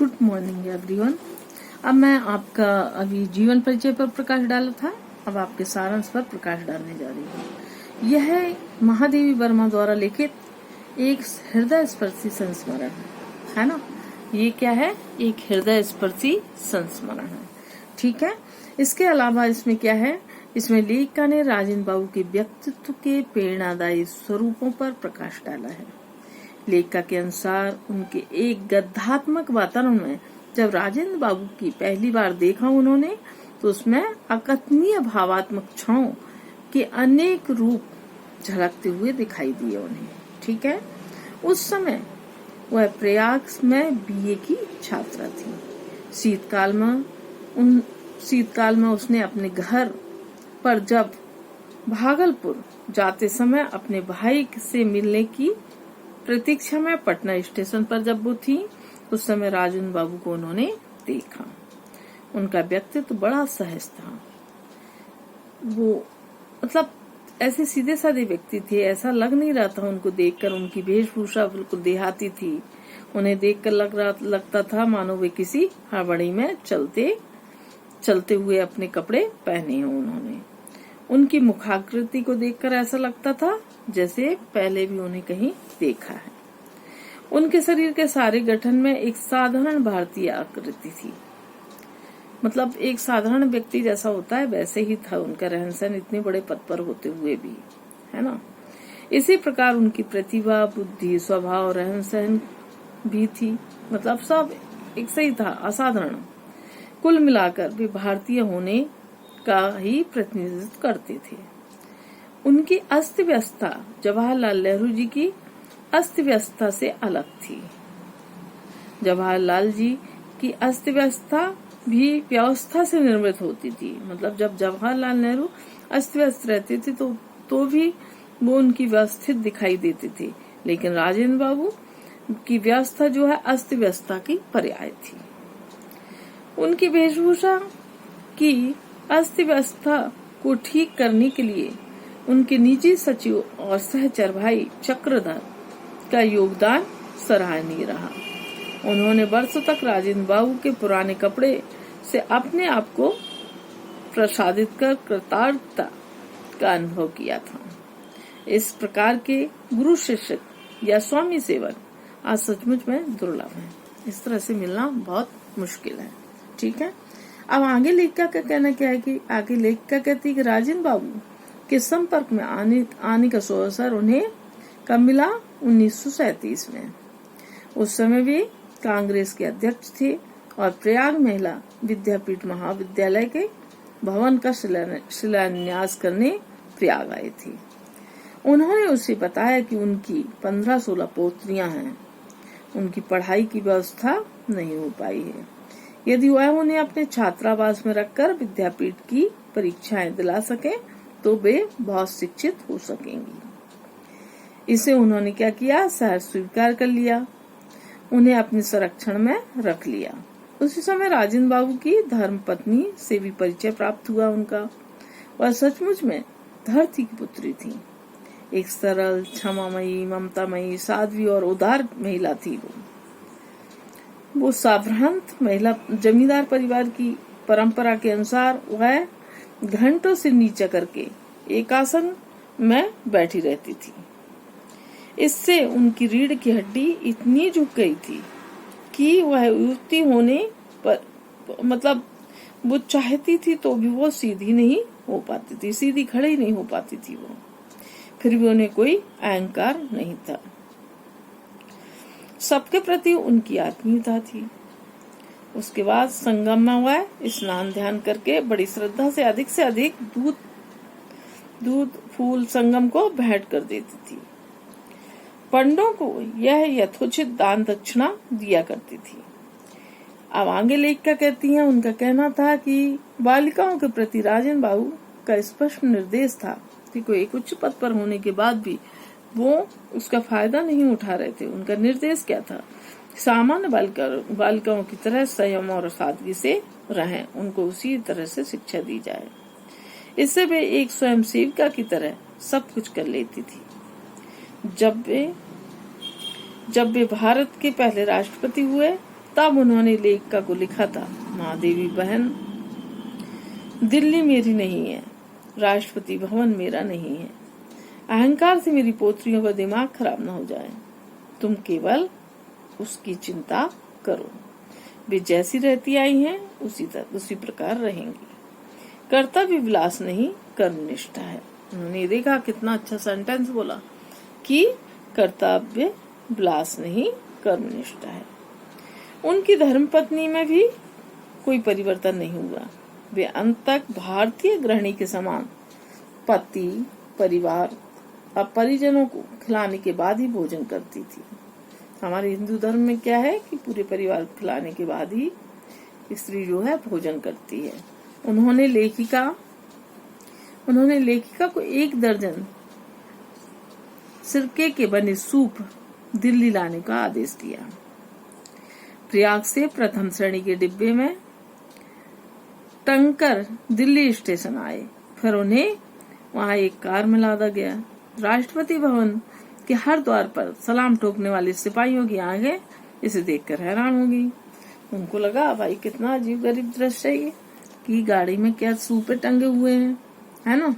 Good morning everyone. अब मैं आपका अभी जीवन परिचय पर प्रकाश डाला था, अब आपके सारांश पर प्रकाश डालने जा रही हूँ। यह महादेवी वर्मा द्वारा लिखित एक हृदय स्पर्शी संस्मरण है ना। ये क्या है? एक हृदय स्पर्शी संस्मरण है, ठीक है। इसके अलावा इसमें क्या है, इसमें लेखिका ने राजेंद्र बाबू के व्यक्तित्व के प्रेरणादायी स्वरूपों पर प्रकाश डाला है। लेखिका के अनुसार उनके एक गद्यात्मक वातावरण में जब राजेंद्र बाबू की पहली बार देखा उन्होंने, तो उसमें अकथनीय भावात्मक क्षणों के अनेक रूप झलकते हुए दिखाई दिए उन्हें, ठीक है। उस समय वह प्रयाग में बीए की छात्रा थी। शीतकाल में उसने अपने घर पर जब भागलपुर जाते समय अपने भाई से मिलने की प्रतीक्षा में पटना स्टेशन पर जब वो थी, उस समय राजेंद्र बाबू को उन्होंने देखा। उनका व्यक्तित्व बड़ा सहज था। वो मतलब ऐसे सीधे साधे व्यक्ति थे, ऐसा लग नहीं रहा था उनको देखकर। उनकी वेशभूषा बिल्कुल देहाती थी। उन्हें देखकर लगता था मानो वे किसी हड़बड़ी में चलते हुए अपने कपड़े पहने हों उन्होंने। उनकी मुखाकृति को देखकर ऐसा लगता था जैसे पहले भी उन्हें कहीं देखा है। उनके शरीर के सारे गठन में एक साधारण भारतीय आकृति थी, मतलब एक साधारण व्यक्ति जैसा होता है वैसे ही था उनका रहन सहन, इतने बड़े पद पर होते हुए भी, है ना। इसी प्रकार उनकी प्रतिभा, बुद्धि, स्वभाव, रहन सहन भी थी, मतलब सब एक सही था, असाधारण। कुल मिलाकर वे भारतीय होने का ही प्रतिनिधित्व करते थे। उनकी अस्त व्यवस्था जवाहरलाल नेहरू जी की अस्त व्यवस्था से अलग थी। जवाहरलाल जी की अस्त व्यवस्था भी व्यवस्था से निर्मित होती थी, मतलब जब जवाहरलाल नेहरू अस्त व्यस्त रहते थे तो भी वो उनकी व्यवस्थित दिखाई देते थे, लेकिन राजेंद्र बाबू की व्यवस्था जो है अस्त व्यवस्था की पर्याय थी। उनकी वेशभूषा की अस्त व्यवस्था को ठीक करने के लिए उनके निजी सचिव और सहचर भाई चक्रधर का योगदान सराहनीय रहा। उन्होंने वर्षों तक राजेंद्र बाबू के पुराने कपड़े से अपने आप को प्रसादित कर कृतार्थता का अनुभव किया था। इस प्रकार के गुरु शिष्य या स्वामी सेवक आज सचमुच में दुर्लभ है। इस तरह से मिलना बहुत मुश्किल है, ठीक है। अब आगे लेखिका का कहना क्या है कि आगे लेखिका कहती है कि राजेंद्र बाबू के संपर्क में आने का अवसर उन्हें कब मिला? 1937 में। उस समय वे कांग्रेस के अध्यक्ष थे और प्रयाग महिला विद्यापीठ महाविद्यालय के भवन का शिलान्यास करने प्रयाग आए थे। उन्होंने उसे बताया कि उनकी 15-16 पोत्रियां हैं, उनकी पढ़ाई की व्यवस्था नहीं हो पाई है। यदि वह उन्हें अपने छात्रावास में रखकर विद्यापीठ की परीक्षाएं दिला सके तो वे बहुत शिक्षित हो सकेंगी। इसे उन्होंने क्या किया? सहर्ष स्वीकार कर लिया, उन्हें अपने संरक्षण में रख लिया। उसी समय राजेंद्र बाबू की धर्म पत्नी से भी परिचय प्राप्त हुआ उनका। वह सचमुच में धरती की पुत्री थी। एक सरल, क्षमामयी, ममतामयी, साध्वी और उदार महिला थी वो साभ्रांत महिला। जमींदार परिवार की परंपरा के अनुसार वह घंटों से नीचे करके एक आसन में बैठी रहती थी। इससे उनकी रीढ़ की हड्डी इतनी झुक गई थी कि वह युवती होने पर मतलब वो चाहती थी तो भी वो सीधी नहीं हो पाती थी, सीधी खड़ी नहीं हो पाती थी वो। फिर भी उन्हें कोई अहंकार नहीं था। सबके प्रति उनकी आत्मीयता थी। उसके बाद संगम में वह स्नान ध्यान करके बड़ी श्रद्धा से अधिक दूध फूल संगम को भेंट कर देती थी। पंडों को यह यथोचित दान दक्षिणा दिया करती थी। अब आगे लेखिका कहती हैं, उनका कहना था कि बालिकाओं के प्रति राजेंद्र बाबू का स्पष्ट निर्देश था कि कोई एक उच्च पद पर होने के बाद भी वो उसका फायदा नहीं उठा रहे थे। उनका निर्देश क्या था? सामान्य बालिकाओं की तरह संयम और सादगी से रहें, उनको उसी तरह से शिक्षा दी जाए। इससे वे एक स्वयं सेविका की तरह सब कुछ कर लेती थी। जब वे भारत के पहले राष्ट्रपति हुए तब उन्होंने लेखिका को लिखा था, महादेवी बहन, दिल्ली मेरी नहीं है, राष्ट्रपति भवन मेरा नहीं है। अहंकार से मेरी पोत्रियों का दिमाग खराब न हो जाए। तुम केवल उसकी चिंता करो। वे जैसी रहती आई हैं उसी प्रकार रहेंगी। कर्तव्य विलास नहीं, कर्मनिष्ठा है। उन्होंने देखा कितना अच्छा सेंटेंस बोला कि कर्तव्य विलास नहीं, कर्मनिष्ठा है। उनकी धर्मपत्नी में भी कोई परिवर्तन नहीं हुआ। वे अंत तक भारतीय गृहिणी के समान पति, परिवार और परिजनों को खिलाने के बाद ही भोजन करती थी। हमारे हिंदू धर्म में क्या है कि पूरे परिवार को खिलाने के बाद ही स्त्री जो है भोजन करती है। उन्होंने लेखिका को 1 दर्जन सिरके के बने सूप दिल्ली लाने का आदेश दिया। प्रयाग से प्रथम श्रेणी के डिब्बे में टंकर दिल्ली स्टेशन आए। फिर उन्हें वहां एक कार में लादा गया। राष्ट्रपति भवन के हर द्वार पर सलाम ठोकने वाले सिपाहियों की आंखें इसे देखकर हैरान हो गई। उनको लगा भाई कितना अजीब गरीब दृश्य है ये, कि गाड़ी में क्या सूपे टंगे हुए हैं, है ना।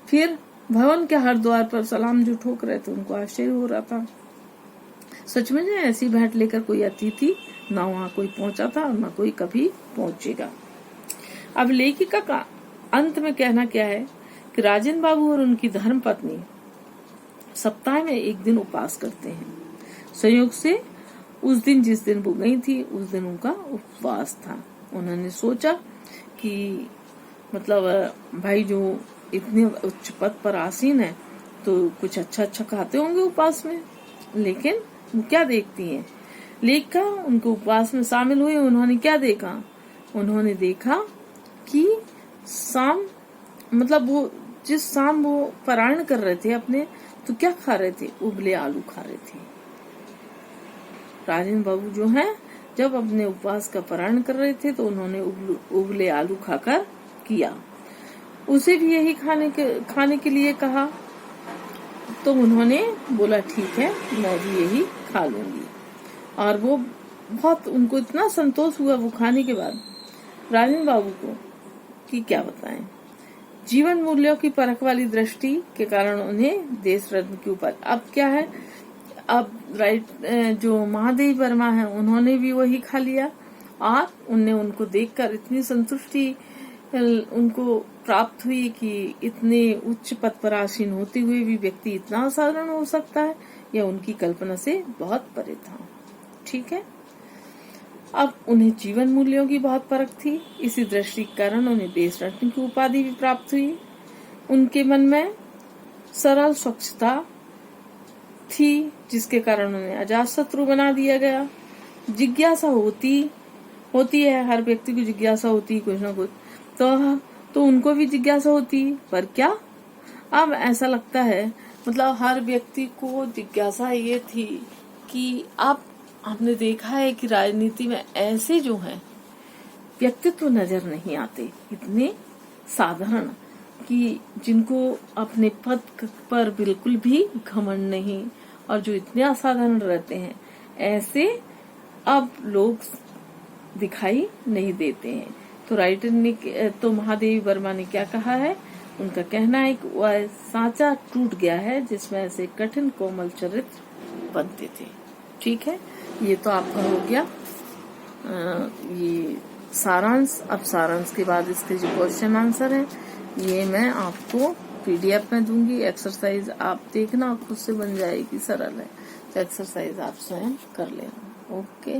फिर भवन के हर द्वार पर सलाम जो ठोक रहे थे, उनको आश्चर्य हो रहा था। सच में ऐसी भेंट लेकर कोई अतिथि ना वहाँ कोई पहुंचा था, ना कोई कभी पहुंचेगा। अब लेखिका का अंत में कहना क्या है कि राजेंद्र बाबू और उनकी धर्म पत्नी सप्ताह में 1 दिन उपवास करते हैं। संयोग से उस दिन जिस दिन वो गई थी उस दिन उनका उपवास था। उन्होंने सोचा कि मतलब भाई जो इतने उच्च पद पर आसीन है तो कुछ अच्छा खाते होंगे उपवास में। लेकिन वो क्या देखती हैं, लेखिका उनको उपवास में शामिल हुई। उन्होंने क्या देखा, उन्होंने देखा कि जिस शाम वो पारायण कर रहे थे अपने, तो क्या खा रहे थे, उबले आलू खा रहे थे। राजेंद्र बाबू जो हैं जब अपने उपवास का पारायण कर रहे थे तो उन्होंने उबले आलू खाकर किया। उसे भी यही खाने के लिए कहा, तो उन्होंने बोला ठीक है मैं भी यही खा लूंगी। और वो बहुत, उनको इतना संतोष हुआ वो खाने के बाद राजेंद्र बाबू को कि क्या बताएं। जीवन मूल्यों की परख वाली दृष्टि के कारण उन्हें देश रत्न की उपाधि। अब क्या है, अब जो महादेवी वर्मा है उन्होंने भी वही खा लिया और उनको देखकर इतनी संतुष्टि उनको प्राप्त हुई कि इतने उच्च पद पर आसीन होते हुए भी व्यक्ति इतना असाधारण हो सकता है, यह उनकी कल्पना से बहुत परे था। ठीक है, अब उन्हें जीवन मूल्यों की बहुत परख थी। इसी दृष्टि के कारण उन्हें देश रत्न की उपाधि भी प्राप्त हुई। उनके मन में सरल स्वच्छता थी जिसके कारण उन्हें अजातशत्रु बना दिया गया। जिज्ञासा होती है, हर व्यक्ति को जिज्ञासा होती है कुछ ना कुछ, तो उनको भी जिज्ञासा होती, पर क्या अब ऐसा लगता है, मतलब हर व्यक्ति को जिज्ञासा ये थी कि अब हमने देखा है कि राजनीति में ऐसे जो हैं व्यक्तित्व नजर नहीं आते, इतने साधारण कि जिनको अपने पद पर बिल्कुल भी घमंड नहीं और जो इतने असाधारण रहते हैं, ऐसे अब लोग दिखाई नहीं देते हैं। तो राइटर ने, तो महादेवी वर्मा ने क्या कहा है, उनका कहना है कि वह सांचा टूट गया है जिसमें ऐसे कठिन कोमल चरित्र बनते थे। ठीक है, ये तो आपका हो गया ये सारांश। अब सारांश के बाद इसके जो क्वेश्चन आंसर है ये मैं आपको PDF में दूंगी। एक्सरसाइज आप देखना, खुद से बन जाएगी, सरल है, तो एक्सरसाइज आप स्वयं कर लेना। ओके।